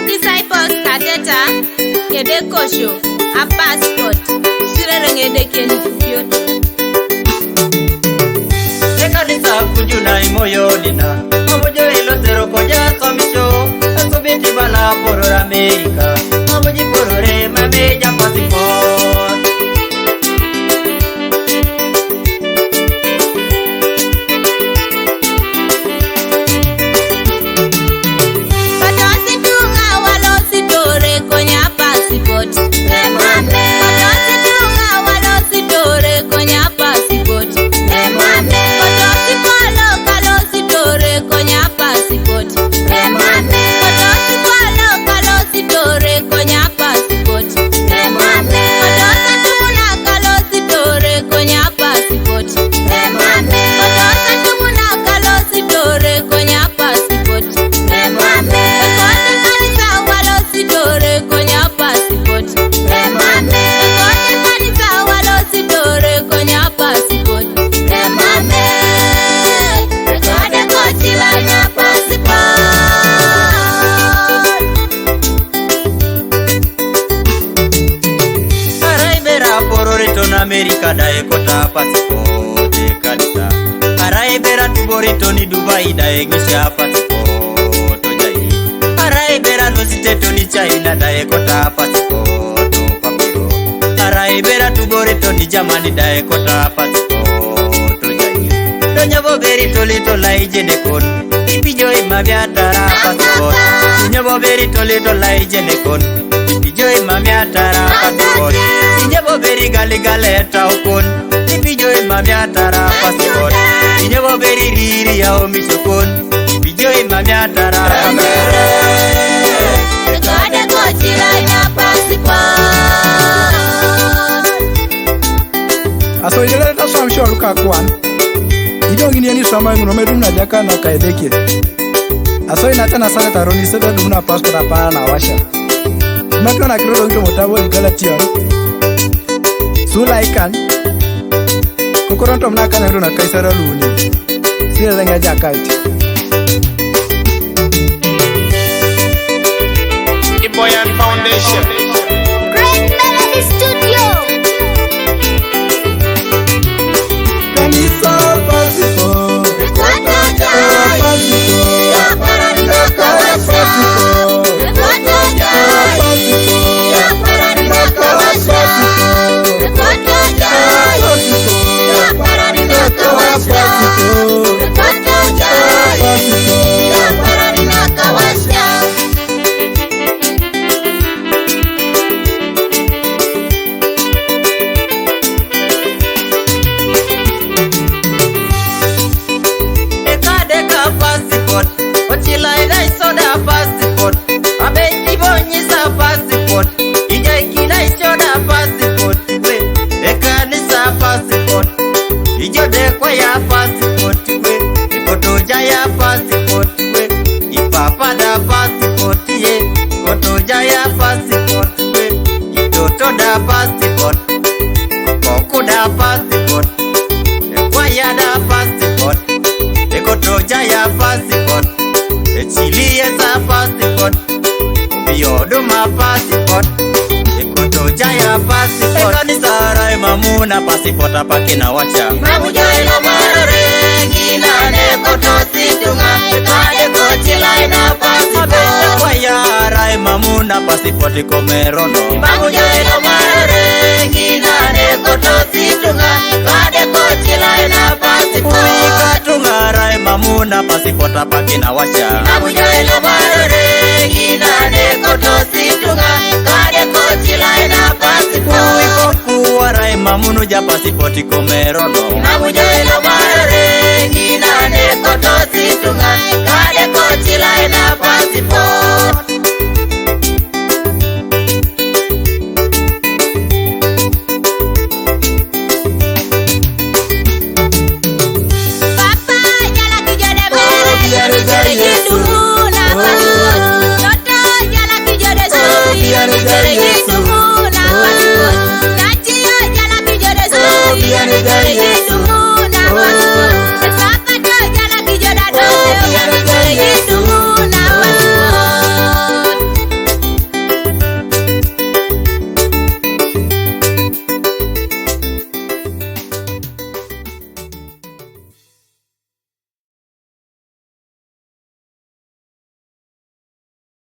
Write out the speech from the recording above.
disciples kateta kede kosho a passport sirerenge de keni kyoto Ekanisa kujuna imoyo dina Mamojo ilo zero koja somisho Asubiti bana porora Amerika Mamoji porore mameja passport Amerika dae kota passport kanisa Arai bera tuborito ni Dubai dae gisha passport jai Arai bera no siteto ni China dae kota passport papiro Arai bera tuborito ni Germany dae kota passport jai Donya bo berito lito lai jene kon Ipijo imabiatara passport Donya bo berito lito lai jene kon Ipijo imabiatara passport Inyebo beri gale taukun Ipijo imamiatara passport Inyebo beri riri ya omishukun Ipijo imamiatara Rekode kochila ina passport Aso yele ta swam shol ka kwan Idongi ni swama nguno medumna jaka na kaedeke Aso ina tana saka taroni seta dumna passport apana na washa Makana kirodo ngito motabo igalation Sulaikan Kokoronto mnaka na runa kaisara luni Sila lenga jakati Iboyan Foundation Great Melody Studio Kanisa passport Rekotoja Ya paranaka washa Rekotoja Ya paranaka washa Rekotoja Ya paranaka washa Rekotoja Ya paranaka washa Ekadeka passport Ochila ina isoda passport Abenji bonyisa passport Ija ikina isoda passport Ekanisa passport Ijo dekwa ya passport Ikotoja ya passport Ipapada passport Ikotoja ya passport Itoto da passport Koko da passport Ekwaya da passport Ikotoja ya passport Echilie za passport Biyoduma passport Ikotoja ya passport Ekanisa rai mamuna passport apake na wacha Mamujo ilo marore Gina neko tositunga Ekade kochila ina passport Ekwaya rai mamuna passport komerono Mamujo ilo marore Gina neko tositunga Ekade kochila ina passport Uikatunga rai mamuna passport apake na wacha Mamujo ilo marore Gina neko tositunga Ekade kochila ina passport Uikokuwa rai mamunu ja passport komerono Mamujo ilo marore Gina neko tositunga Ekade kochila ina passport